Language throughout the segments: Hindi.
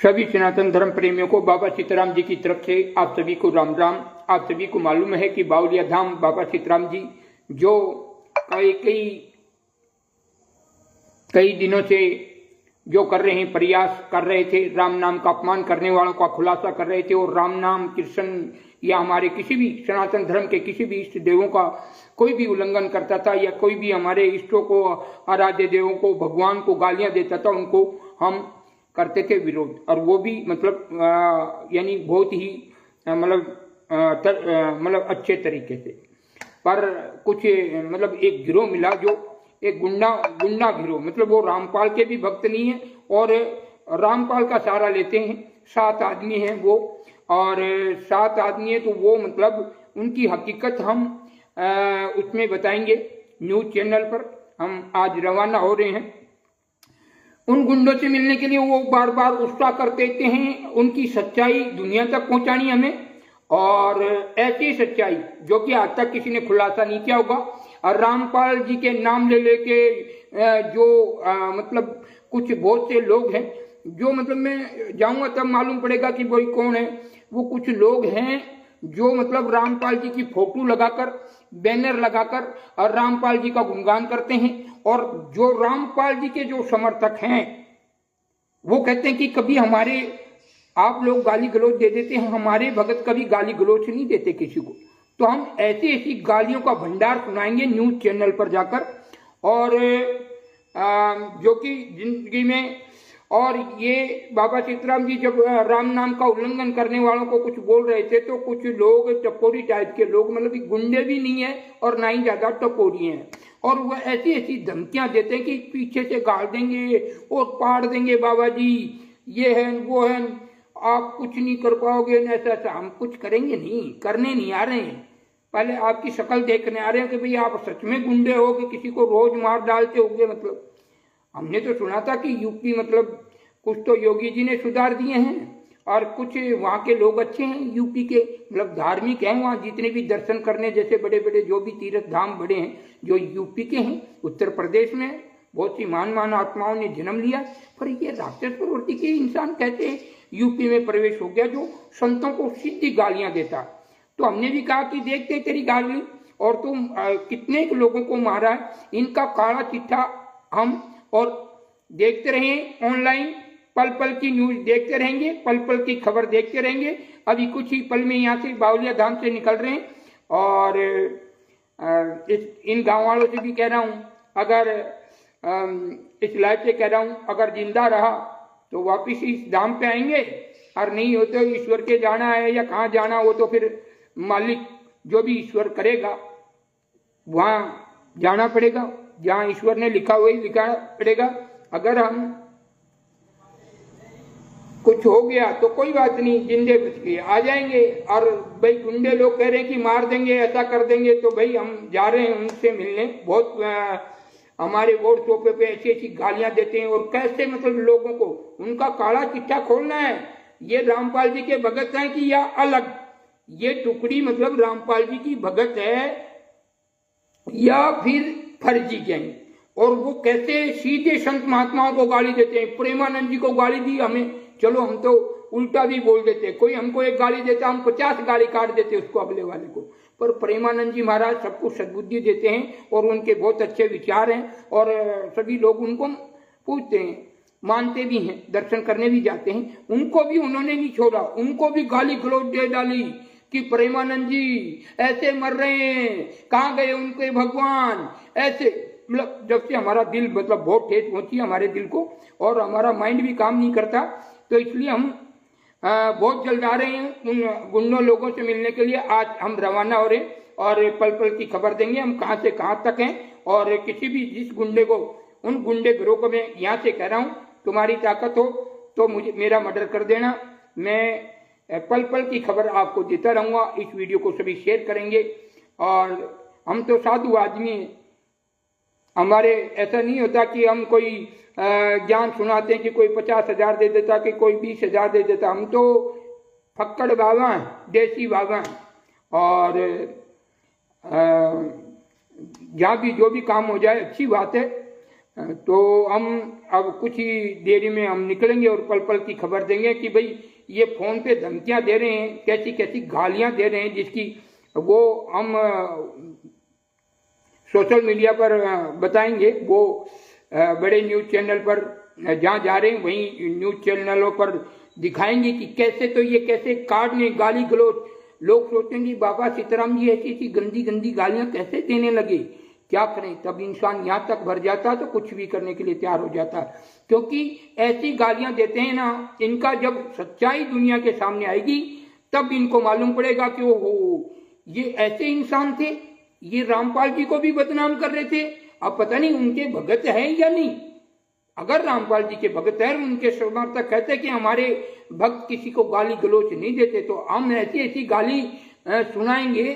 सभी सनातन धर्म प्रेमियों को बाबा सीताराम जी की तरफ से आप सभी को राम राम। आप सभी को मालूम है कि बावलिया धाम बाबा सीताराम जी जो कई दिनों से जो कर रहे हैं, प्रयास कर रहे थे, राम नाम का अपमान करने वालों का खुलासा कर रहे थे और राम नाम कृष्ण या हमारे किसी भी सनातन धर्म के किसी भी इष्ट देवों का कोई भी उल्लंघन करता था या कोई भी हमारे इष्टों को, आराध्य देवों को, भगवान को गालियां देता था, उनको हम करते थे विरोध। और वो भी मतलब यानी बहुत ही मतलब अच्छे तरीके से। पर कुछ मतलब एक गिरोह मिला जो एक गुंडा गिरोह, मतलब वो रामपाल के भी भक्त नहीं है और रामपाल का सहारा लेते हैं। 7 आदमी हैं वो, और 7 आदमी है तो वो मतलब उनकी हकीकत हम उसमें बताएंगे न्यूज चैनल पर। हम आज रवाना हो रहे हैं। उन गुंडों से मिलने के लिए वो बार बार उत्साह करते हैं उनकी सच्चाई दुनिया तक पहुंचानी हमें, और ऐसी सच्चाई जो कि आज तक किसी ने खुलासा नहीं किया होगा। और रामपाल जी के नाम ले लेके जो मतलब कुछ बहुत से लोग हैं जो मतलब मैं जाऊंगा तब मालूम पड़ेगा कि वही कौन है। वो कुछ लोग हैं जो मतलब रामपाल जी की फोटो लगाकर, बैनर लगाकर और रामपाल जी का गुणगान करते हैं। और जो रामपाल जी के जो समर्थक हैं वो कहते हैं कि कभी हमारे आप लोग गाली गलौज दे देते हैं, हमारे भगत कभी गाली गलौज नहीं देते किसी को। तो हम ऐसी ऐसी गालियों का भंडार सुनाएंगे न्यूज चैनल पर जाकर, और जो कि जिंदगी में। और ये बाबा सीताराम जी जब राम नाम का उल्लंघन करने वालों को कुछ बोल रहे थे तो कुछ लोग टपोरी टाइप के लोग, मतलब गुंडे भी नहीं है और ना ही ज्यादा टपोरी हैं, और वह ऐसी ऐसी धमकियां देते हैं कि पीछे से गाड़ देंगे और पाड़ देंगे, बाबा जी ये है वो है, आप कुछ नहीं कर पाओगे, ऐसा ऐसा। हम कुछ करेंगे नहीं, करने नहीं आ रहे हैं, पहले आपकी शक्ल देखने आ रहे हैं कि भाई आप सच में गुंडे हो कि किसी को रोज मार डालते होंगे। मतलब हमने तो सुना था कि यूपी मतलब कुछ तो योगी जी ने सुधार दिए हैं और कुछ वहाँ के लोग अच्छे हैं यूपी के, मतलब धार्मिक हैं। वहाँ जितने भी दर्शन करने जैसे बड़े बड़े जो भी तीर्थ धाम बड़े हैं जो यूपी के हैं, उत्तर प्रदेश में बहुत सी मान आत्माओं ने जन्म लिया। पर ये राक्षस प्रवृत्ति के इंसान कहते हैं यूपी में प्रवेश हो गया जो संतों को सीधी गालियां देता। तो हमने भी कहा कि देखते तेरी गाली, और तुम कितने लोगों को मारा है, इनका काला चिट्ठा हम और देखते रहें। ऑनलाइन पल पल की न्यूज देखते रहेंगे, पल पल की खबर देखते रहेंगे। अभी कुछ ही पल में यहाँ से बावलिया धाम से निकल रहे हैं, और इन गाँव वालों से भी कह रहा हूँ, अगर इस लाइफ से कह रहा हूँ, अगर जिंदा रहा तो वापिस इस धाम पे आएंगे, और नहीं हो तो ईश्वर के जाना है या कहाँ जाना हो तो फिर मालिक जो भी ईश्वर करेगा वहाँ जाना पड़ेगा, जहाँ ईश्वर ने लिखा वही लिखा पड़ेगा। अगर हम कुछ हो गया तो कोई बात नहीं, जिंदे बच के आ जाएंगे। और भाई गुंडे लोग कह रहे हैं कि मार देंगे, ऐसा कर देंगे, तो भाई हम जा रहे हैं उनसे मिलने। बहुत हमारे वोट चौपे पे ऐसी ऐसी गालियां देते हैं, और कैसे मतलब लोगों को उनका काला चिट्ठा खोलना है। ये रामपाल जी के भगत हैं कि या अलग, ये टुकड़ी मतलब रामपाल जी की भगत है या फिर फर्जी गैंग। और वो कैसे सीधे संत महात्माओं को गाली देते हैं। प्रेमानंद जी को गाली दी हमें, चलो हम तो उल्टा भी बोल देते, कोई हमको एक गाली देता हम 50 गाली काट देते उसको अगले वाले को। पर प्रेमानंद जी महाराज सबको सद्बुद्धि देते हैं और उनके बहुत अच्छे विचार हैं, और सभी लोग उनको पूछते हैं, मानते भी हैं, दर्शन करने भी जाते हैं। उनको भी उन्होंने नहीं छोड़ा, उनको भी गाली गलौज दे डाली कि प्रेमानंद जी ऐसे मर रहे हैं, कहाँ गए उनके भगवान, ऐसे। मतलब जब से हमारा दिल मतलब बहुत ठेस पहुंची हमारे दिल को, और हमारा माइंड भी काम नहीं करता, तो इसलिए हम बहुत जल्द आ रहे हैं उन गुंडों लोगों से मिलने के लिए। आज हम रवाना हो रहे हैं और पल पल की खबर देंगे हम कहाँ से कहाँ तक हैं। और किसी भी जिस गुंडे को, उन गुंडे गिरोह को मैं यहाँ से कह रहा हूँ, तुम्हारी ताकत हो तो मुझे मेरा मर्डर कर देना, मैं पल पल की खबर आपको देता रहूँगा। इस वीडियो को सभी शेयर करेंगे। और हम तो साधु आदमी हैं, हमारे ऐसा नहीं होता कि हम कोई ज्ञान सुनाते हैं कि कोई 50,000 दे देता, कि कोई 20,000 दे देता। हम तो फक्कड़ बाबा हैं, देसी बाबा हैं, और जहाँ भी जो भी काम हो जाए अच्छी बात है। तो हम अब कुछ ही देरी में हम निकलेंगे और पल पल की खबर देंगे कि भाई ये फोन पे धमकियां दे रहे हैं, कैसी कैसी गालियां दे रहे हैं, जिसकी वो हम सोशल मीडिया पर बताएंगे। वो बड़े न्यूज चैनल पर जहाँ जा रहे हैं वहीं न्यूज चैनलों पर दिखाएंगे कि कैसे, तो ये कैसे काटने गाली गलौज, लोग सोचेंगे बाबा सीताराम जी ऐसी ऐसी गंदी गंदी गालियां कैसे देने लगे, क्या करें। तब इंसान यहाँ तक भर जाता तो कुछ भी करने के लिए तैयार हो जाता, क्योंकि ऐसी गालियां देते हैं ना, इनका जब सच्चाई दुनिया के सामने आएगी तब इनको मालूम पड़ेगा कि वो ये ऐसे इंसान थे, ये रामपाल जी को भी बदनाम कर रहे थे। अब पता नहीं उनके भगत हैं या नहीं। अगर रामपाल जी के भगत है, उनके समर्थक कहते कि हमारे भक्त किसी को गाली गलौज नहीं देते, तो हम ऐसी ऐसी गाली सुनाएंगे,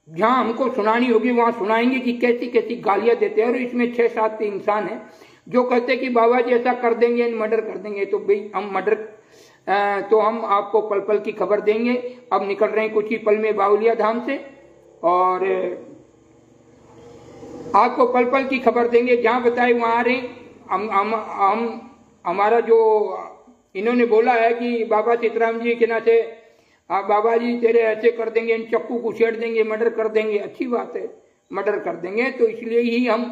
जहां हमको सुनानी होगी वहां सुनाएंगे कि कैसी कैसी गालियां देते हैं। और इसमें 6-7 इंसान हैं जो कहते कि बाबा जी ऐसा कर देंगे, मर्डर कर देंगे। तो भाई हम मर्डर तो हम आपको पल पल की खबर देंगे। अब निकल रहे हैं कुछ ही पल में बावलिया धाम से, और आपको पल पल की खबर देंगे। जहां बताए वहां आ रहे हैं। हम हमारा जो इन्होंने बोला है कि बाबा सीताराम जी के ना से बाबा जी तेरे ऐसे कर देंगे, इन चक्कू को छेड़ देंगे, मर्डर कर देंगे। अच्छी बात है, मर्डर कर देंगे, तो इसलिए ही हम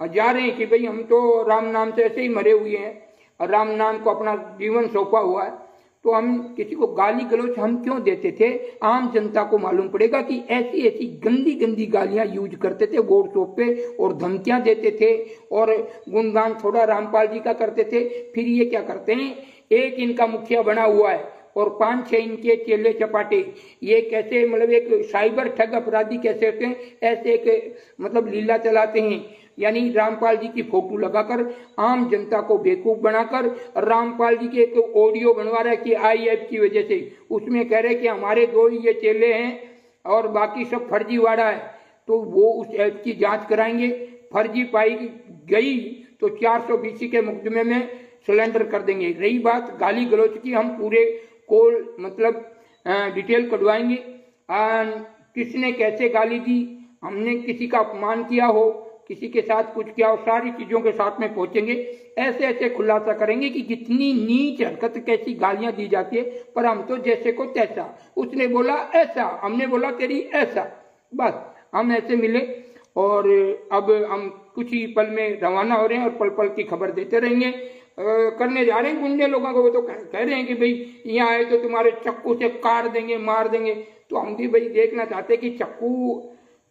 जा रहे हैं कि भाई हम तो राम नाम से ऐसे ही मरे हुए हैं और राम नाम को अपना जीवन सौंपा हुआ है, तो हम किसी को गाली गलौज हम क्यों देते थे। आम जनता को मालूम पड़ेगा कि ऐसी ऐसी गंदी गंदी गालियां यूज करते थे व्हाट्सएप पे, और धमकियां देते थे, और गुणगान थोड़ा रामपाल जी का करते थे। फिर ये क्या करते हैं, एक इनका मुखिया बना हुआ है और 5-6 इनके चेले चपाटे, ये कैसे मतलब एक साइबर ठग अपराधी कैसे होते हैं, ऐसे एक मतलब लीला चलाते हैं। यानी रामपाल जी की फोटो लगाकर आम जनता को बेवकूफ बनाकर रामपाल जी के एक ऑडियो बनवा रहा है कि IF की वजह से, उसमें कह रहे कि हमारे 2 ही ये चेले हैं और बाकी सब फर्जीवाड़ा है। तो वो उस ऐप की जांच कराएंगे, फर्जी पाई गई तो 420 के मुकदमे में सरेंडर कर देंगे। रही बात गाली गलौज की, हम पूरे कॉल मतलब डिटेल कटवाएंगे, किसने कैसे गाली दी, हमने किसी का अपमान किया हो, किसी के साथ कुछ किया हो, सारी चीजों के साथ में पहुंचेंगे। ऐसे ऐसे खुलासा करेंगे कि कितनी नीच हरकत, कैसी गालियां दी जाती है। पर हम तो जैसे को तैसा, उसने बोला ऐसा, हमने बोला तेरी ऐसा, बस हम ऐसे मिले। और अब हम कुछ ही पल में रवाना हो रहे हैं और पल पल की खबर देते रहेंगे। करने जा रहे हैं गुंडे लोगों को, वो तो कह रहे हैं कि भाई यहाँ आए तो तुम्हारे चक्कू से काट देंगे, मार देंगे। तो हम भी भाई देखना चाहते कि चक्कू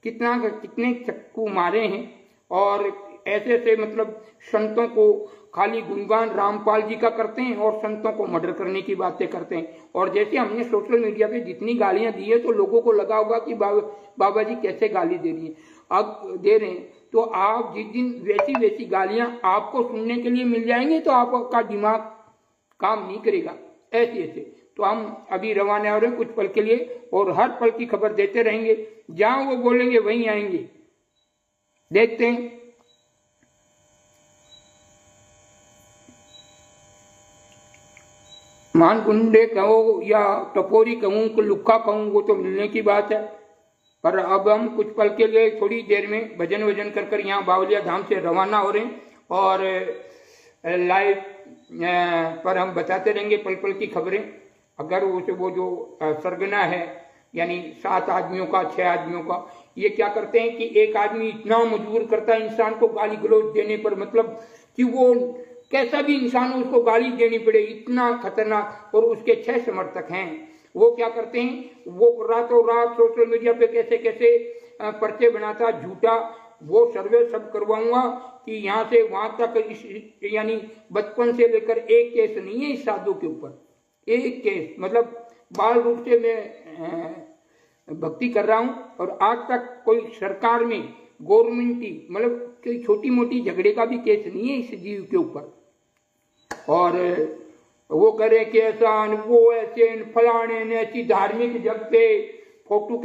कितने चक्कू मारे हैं। और ऐसे ऐसे मतलब संतों को खाली गुणगान रामपाल जी का करते हैं और संतों को मर्डर करने की बातें करते हैं। और जैसे हमने सोशल मीडिया पे जितनी गालियां दी है, तो लोगों को लगा होगा कि बाबा जी कैसे गाली दे रही है, अब दे रहे हैं। तो आप जिस दिन वैसी वैसी गालियां आपको सुनने के लिए मिल जाएंगे तो आपका दिमाग काम नहीं करेगा, ऐसे ऐसे। तो हम अभी रवाना हो रहे हैं कुछ पल के लिए, और हर पल की खबर देते रहेंगे। जहां वो बोलेंगे वहीं आएंगे। देखते हैं। मान गुंडे कहो या टपोरी कहूं कि लुक्का कहूं, वो तो मिलने की बात है। पर अब हम कुछ पल के लिए थोड़ी देर में भजन वजन कर कर यहाँ बावलिया धाम से रवाना हो रहे हैं, और लाइव पर हम बताते रहेंगे पल पल की खबरें। अगर वो जो सरगना है, यानी 7 आदमियों का 6 आदमियों का, ये क्या करते हैं कि एक आदमी इतना मजबूर करता है इंसान को गाली गलौज देने पर, मतलब कि वो कैसा भी इंसान हो उसको गाली देनी पड़े, इतना खतरनाक। और उसके 6 समर्थक हैं, वो क्या करते हैं, वो रातों रात सोशल मीडिया पे कैसे कैसे पर्चे बनाता झूठा। वो सर्वे सब करवाऊंगा कि यहाँ से वहां तक, यानी बचपन से लेकर एक केस नहीं है इस साधु के ऊपर, एक केस, मतलब बाल रूप से मैं भक्ति कर रहा हूं और आज तक कोई सरकार में गवर्नमेंट की मतलब कोई छोटी मोटी झगड़े का भी केस नहीं है इस जीव के ऊपर। और वो करे कि ऐसा वो ऐसे फलाने ने ऐसी धार्मिक जग पे फोटो के